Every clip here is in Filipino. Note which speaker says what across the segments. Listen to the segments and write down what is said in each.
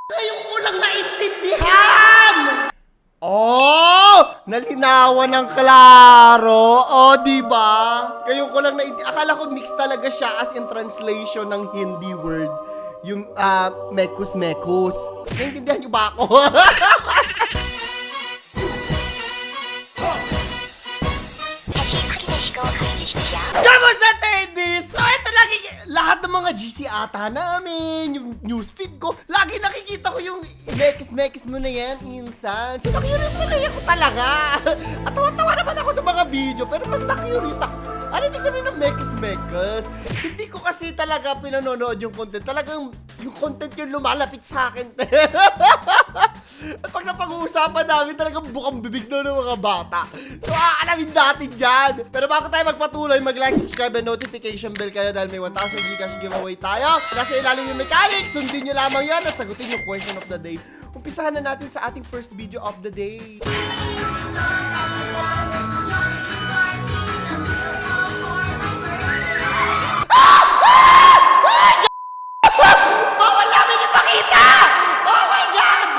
Speaker 1: Ngayon ko lang naintindihan! Oh! Nalinawan ng klaro. Oh, di ba? Ngayon ko lang naintindihan. Akala ko mix talaga siya as in translation ng Hindi word. Yung, mekus-mekus. Naintindihan niyo ba ako? Kamusta, Teddy? So, ito lagi, lahat ng mga GC ata namin, yung newsfeed ko, lagi nakikita ko yung mekis-mekis mo na yan, insan. So, na-curious na ako talaga. At tawa-tawa naman ako sa mga video, pero mas na-curious ako. Ano ibig sabihin ng mekis-mekis? Hindi ko kasi talaga pinanonood yung content. Talagang yung content yung lumalapit sa akin. At pag napag-uusapan namin, talagang bukang bibig na ng mga bata. So, aalamin natin dyan. Pero bago tayo magpatuloy, mag-like, subscribe, and notification bell kayo dahil may 1,000 Gcash giveaway tayo. Nasa ilalim yung mechanics, sundin nyo lamang yan at sagutin yung question of the day. Umpisahan na natin sa ating first video of the day. Bawal namin ipakita! Oh my God!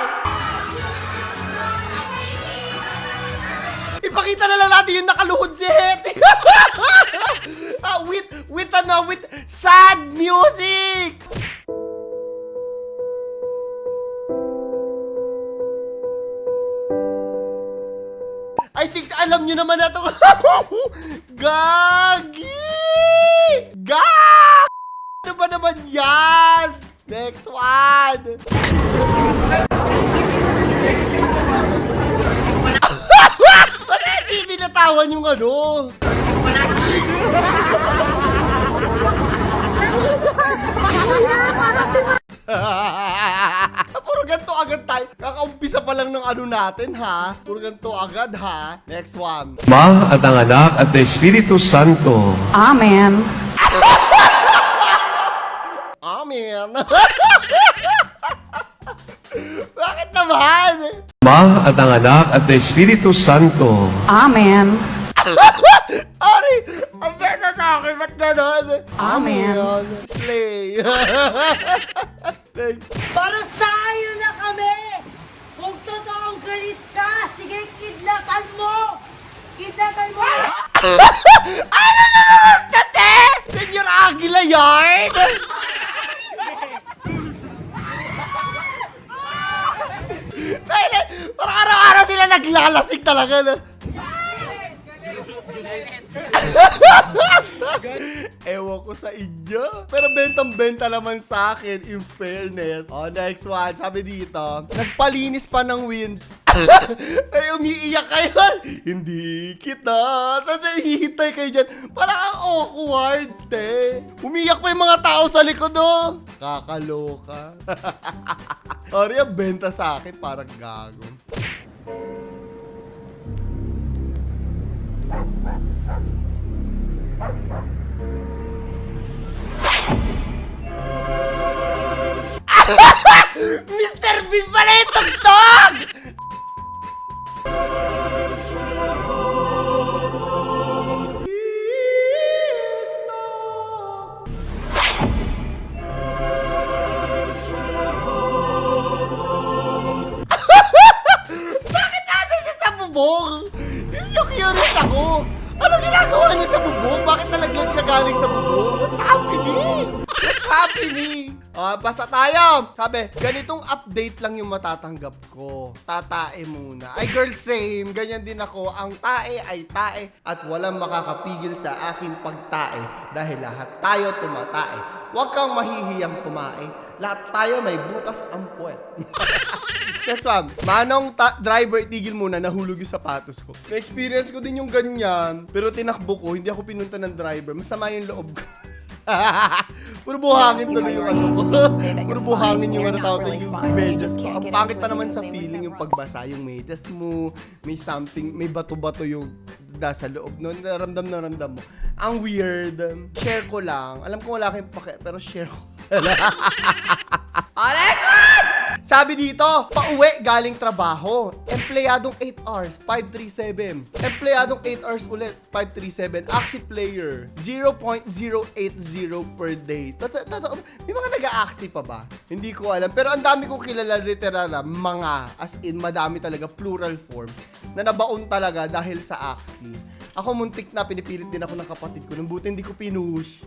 Speaker 1: Ipakita na lang natin yung nakaluhod si Hetty. with sad music. I think alam nyo naman na ito. Gagi! Gag! Ano ba naman yan? Next one! Ba't hindi binatawan yung ano? Puro ganito agad tayo. Kakaumpisa pa lang ng ano natin, ha? Puro ganito agad, ha? Next one.
Speaker 2: Ma at ang anak at Espiritu Santo.
Speaker 3: Amen.
Speaker 1: Amen. Bakit naman?
Speaker 2: Ma at ang anak at Espiritu Santo.
Speaker 3: Amen.
Speaker 1: Ari, ang beta sa akin, ba't ganon?
Speaker 3: Amen.
Speaker 1: Slay. Thanks.
Speaker 4: Para sa'yo na kami! Kung totoong galit ka, sige, kidnapan mo! Kidnapan mo!
Speaker 1: Ano na naman, tate? Senyor Aguila Yard? Parang araw-araw sila naglalasing talaga, no? Ewan ko sa inyo. Pero bentang-benta naman sa akin, in fairness. Oh, next one. Sabi dito, nagpalinis pa ng wind. Ay, umiiyak kayo. Hindi kita. Tapos hihintay kayo dyan. Parang ang awkward, te. Umiiyak pa yung mga tao sa likod, oh. Kakaloka. Sorry, ang benta sa akin. Parang gago. Mr. Bean pala yung tugtog! Bakit natin siya sa bubong? Yung curious ako. Ano ginagawa niya sa bubong? Bakit nalaglag siya galing sa bubong? What's happening? What's happening? Basta tayo. Sabi, ganitong update lang yung matatanggap ko. Tatae muna. Ay, girl, same. Ganyan din ako. Ang tae ay tae at walang makakapigil sa aking pagtae dahil lahat tayo tumatae. Huwag kang mahihiyang tumae. Lahat tayo may butas ang puwet. Next one. Manong driver, itigil muna. Nahulog yung sapatos ko. Na-experience ko din yung ganyan. Pero tinakbo ko. Hindi ako pinunta ng driver. Masama yung loob ko. Puro buhangin tuloy yung ano ko. Puro buhangin yung ano tawag yung medyas ko. Ang pangit pa naman sa feeling yung pagbasa yung medyas mo. May something, may bato-bato yung nasa loob nun. Naramdam mo. Ang weird. Share ko lang. Alam ko wala kayong pake, pero share ko. Alright! Sabi dito, pauwi galing trabaho. Empleyadong 8 hours, 537. Empleyadong 8 hours ulit, 537. Axie player, 0.080 per day. May mga nag-a-axie pa ba? Hindi ko alam. Pero ang dami kong kilala literal na mga, as in madami talaga, plural form, na nabaon talaga dahil sa Axie. Ako muntik na, pinipilit din ako ng kapatid ko. Nung buti hindi ko pinush.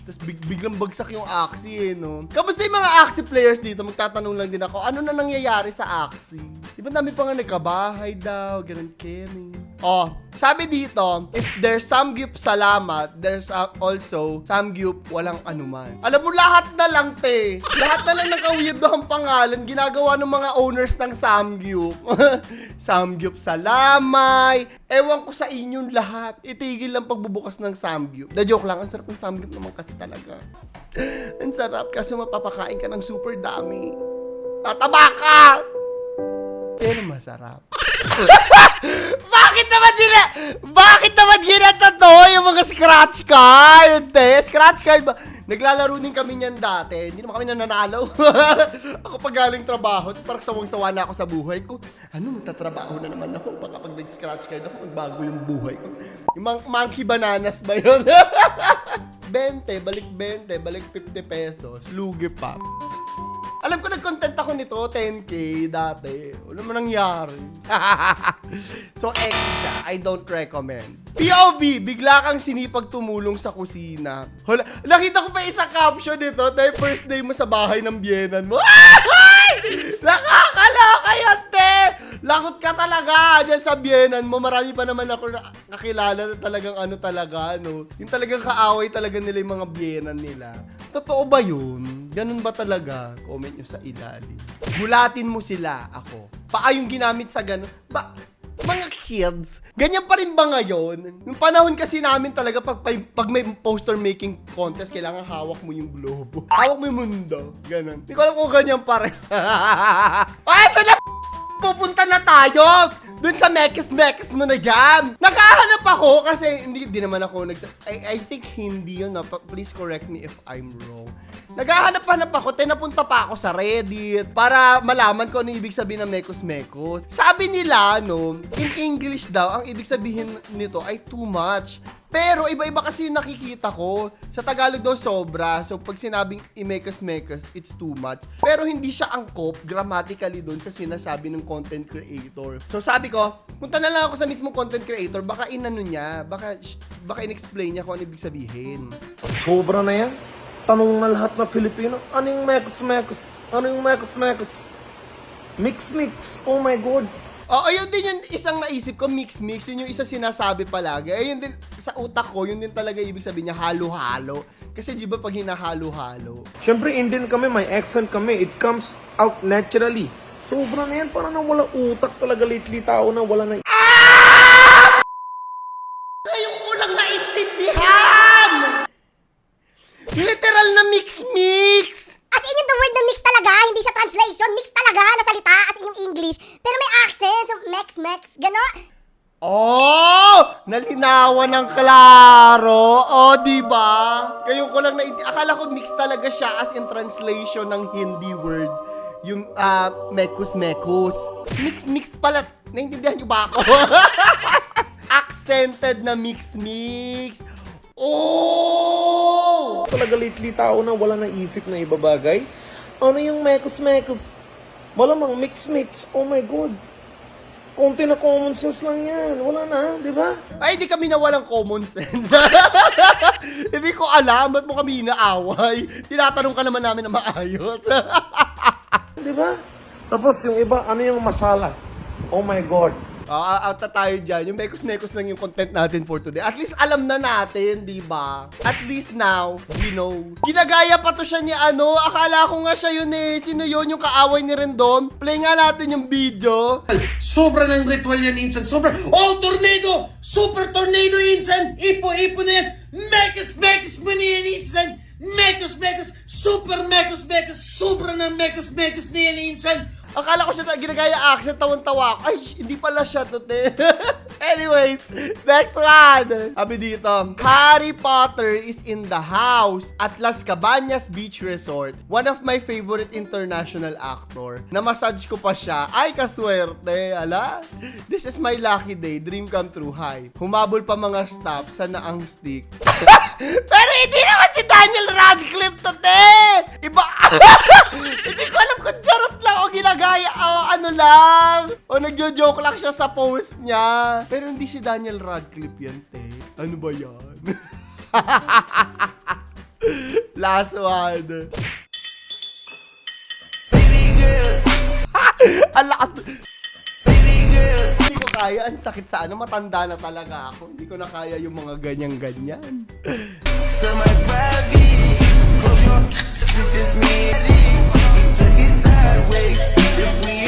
Speaker 1: Tapos biglang bagsak yung Axie no? Kamusta yung mga Axie players dito? Magtatanong lang din ako, ano na nangyayari sa Axie? Diba dami pa nga nagkabahay daw, ganun Kenny. Oh, sabi dito, if there's samgyup salamat, there's also samgyup walang anuman. Alam mo, lahat na lang, te. Lahat na lang naka-weirdo ang pangalan, ginagawa ng mga owners ng samgyup. Samgyup salamay. Ewan ko sa inyong lahat. Itigil lang pagbubukas ng samgyup. Na joke lang, ang sarap ng samgyup naman kasi talaga. Ang sarap kasi mapapakain ka ng super dami. Tataba ka! Pero masarap. Bakit naman ginata to? Yung mga scratch card, scratch card ba? Naglalaro din kami niyan dati. Hindi naman kami nananalo. Ako pag galing trabaho, parang sawang-sawa na ako sa buhay ko. Ano, magtatrabaho na naman ako. Baka pag nag-scratch card ako, magbago yung buhay ko. Yung monkey bananas ba yun? 20, balik 50 pesos. Lugi pa. Alam ko nag-content ako nito, 10K dati. Wala man nangyari. So, extra, I don't recommend. POV, bigla kang sinipag tumulong sa kusina. Hala, nakita ko pa isang caption nito, dahil first day mo sa bahay ng biyenan mo. Nakakaloka yan, te! Lakot ka talaga dyan sa biyenan mo. Marami pa naman ako nakilala na talagang ano talaga, no? Yung talagang kaaway talaga nila yung mga biyenan nila. Totoo ba yun? Ganun ba talaga? Comment nyo sa ilalim. Gulatin mo sila, ako. Yung ginamit sa ganun? Mga kids, ganyan pa rin ba ngayon? Yung panahon kasi namin talaga, pag may poster making contest, kailangan hawak mo yung globo. Hawak mo yung mundo. Ganun. Hindi ko alam kung ganyan pa rin. Eto na! Pupunta na tayo! Dun sa mekis-mekis mo na dyan! Nakahanap ako kasi hindi naman ako I think hindi yun. No? Please correct me if I'm wrong. Naghahanap-hanap ako, napunta pa ako sa Reddit para malaman ko ano ibig sabihin ng mekos-mekos. Sabi nila, no, in English daw, ang ibig sabihin nito ay too much. Pero iba-iba kasi yung nakikita ko. Sa Tagalog daw sobra. So pag sinabing imekos-mekos, it's too much. Pero hindi siya angkop grammatically doon sa sinasabi ng content creator. So sabi ko, punta na lang ako sa mismong content creator. Baka inano niya, baka in-explain niya kung ano ibig sabihin.
Speaker 5: Sobra na yan. Tanong na lahat na Filipino, anong mekos-mekos? Anong mekos-mekos? Mix-mix. Oh my God.
Speaker 1: Oh, ayun din yung isang naisip ko, mix-mix. Yun yung isa sinasabi palagi. Ayun din, sa utak ko, yun din talaga ibig sabihin niya, halo-halo. Kasi di ba pag hinahalo-halo?
Speaker 5: Siyempre, Indian kami, may accent kami. It comes out naturally. Sobra na yan. Parang na wala utak talaga lately. Tao na wala na...
Speaker 1: Ngayon ko lang naintindihan! Literal na mix-mix!
Speaker 6: As in yung word na mix talaga, hindi siya translation, mix talaga na salita as in yung English. Pero may accent, so mex, gano'n.
Speaker 1: Oh! Nalinawan ng klaro. Oh, di ba? Ngayon ko lang akala ko mix talaga siya as in translation ng Hindi word. Yung mekus-mekus. Mix pala. Naintindihan niyo ba ako? Accented na mix. Oh!
Speaker 5: Talaga lately tao na wala na isip na ibabagay. Ano yung mekos-mekos? Malamang mix-mix. Oh my God. Kunti na common sense lang yan. Wala na, di ba?
Speaker 1: Ay, hindi kami nawalang common sense. Hindi ko alam. Ba't mo kami inaaway? Tinatanong ka naman namin na maayos.
Speaker 5: Di ba? Tapos yung iba, ano yung masala? Oh my God.
Speaker 1: Out na tayo dyan. Yung mekos-mekos lang yung content natin for today. At least alam na natin, di ba? At least now, we know. Ginagaya pa to siya ni ano. Akala ko nga siya yun eh. Sino yun? Yung kaaway ni Rendon? Play nga natin yung video.
Speaker 7: Sobra ng ritual yan, Insan. Sobra. Oh, tornado! Super tornado, Insan! Ipo na yan! Mekos mo na yan, Insan! Mekos! Super mekos! Sobra ng mekos na yan, Insan!
Speaker 1: Akala ko siya ginagaya accent, tawan-tawa ako. Ay, hindi pala siya to, te. Anyways, next one. Sabi dito, Harry Potter is in the house at Las Cabañas Beach Resort. One of my favorite international actor. Na-massage ko pa siya. Ay, kaswerte. Ala? This is my lucky day. Dream come true. Hi. Humabol pa mga staff sa naang stick. Pero hindi naman si Daniel Radcliffe to, te. Iba. Hindi ko alam kung charot lang o ginagaya o ano lang. O nagjo-joke lang siya sa post niya. Pero hindi si Daniel Radcliffe yan, te. Ano ba yan? Last one. Ang lakas. Hindi ko kaya. Ang sakit sa ano. Matanda na talaga ako. Hindi ko na kaya yung mga ganyan-ganyan.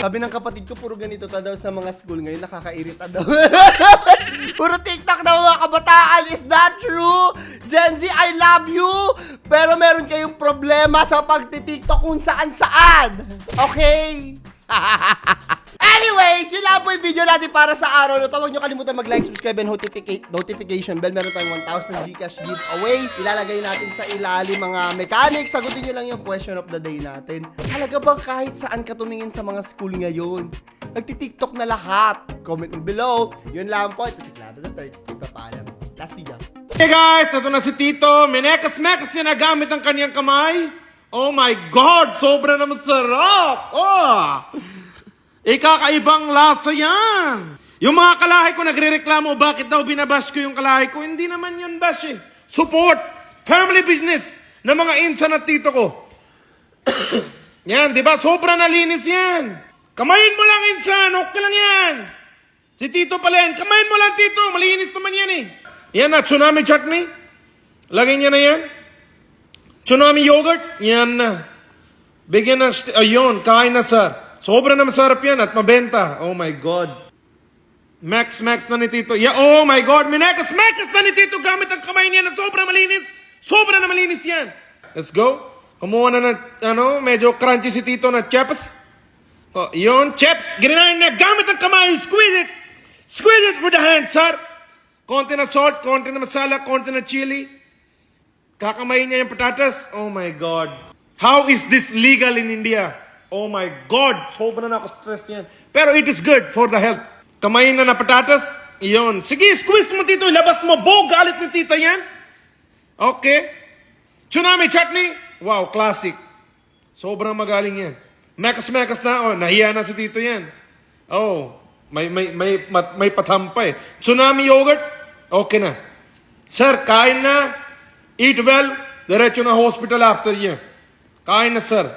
Speaker 1: Sabi ng kapatid ko, puro ganito ta daw sa mga school ngayon, nakakairita daw. Puro TikTok daw mga kabataan. Is that true? Gen Z, I love you. Pero meron kayong problema sa pagti-TikTok kung saan-saan. Okay? Anyways, yun lang po yung video natin para sa araw na ito. Huwag nyo kalimutan mag-like, subscribe, and notification bell. Meron tayong 1,000 Gcash giveaway. Ilalagay natin sa ilalim mga mechanics. Sagutin nyo lang yung question of the day natin. Talaga bang kahit saan ka tumingin sa mga school ngayon, nagti-TikTok na lahat? Comment mo below. Yun lang po. Ito si Clara the Third. Ipapaalam. Last video.
Speaker 5: Hey guys, ito na si Tito. Minekas-mekas niya na gamit ang kanyang kamay. Oh my God, sobra naman sarap. Oh! Ikakaibang lasa yan. Yung mga kalahi ko nagre-reklamo, bakit daw binabash ko yung kalahi ko? Hindi naman yun bash eh. Support, family business ng mga insan at tito ko. Yan, di ba? Sobra nalinis yan. Kamayin mo lang insan, okay lang yan. Si Tito pala yan, kamayin mo lang Tito, malinis naman yan eh. Yan na, tsunami chutney. Lagay niya na yan. Tsunami yogurt, yan na. Bigyan ng, ayun, kain na sir. Sobra na masarap yan at mabenta. Oh my God. Max na ni Tito. Yeah, oh my God. Minekas na ni Tito gamit ang kamay niya na sobra malinis. Sobra na malinis yan. Let's go. Kumuha na medyo crunchy si Tito na chips. Oh, yun, chips. Ginanayan na gamit ang kamay. Squeeze it. Squeeze it with the hand, sir. Konti na salt, konti na masala, konti na chili. Kakamayin niya yung patatas. Oh my God. How is this legal in India? Oh my God, sobra na ako stress yan. Pero it is good for the health. Kamayin na patatas. Iyon. Sige, squeeze mo Tito. Ilabas mo. Galit ni Tita yan. Okay. Tsunami chutney. Wow, classic. Sobrang magaling yan. Mekas na. Oh, nahiya na si Tito yan. Oh, may patampa eh. Tsunami yogurt. Okay na. Sir, kain na. Eat well. Diretso na hospital after yan. Kain na, sir.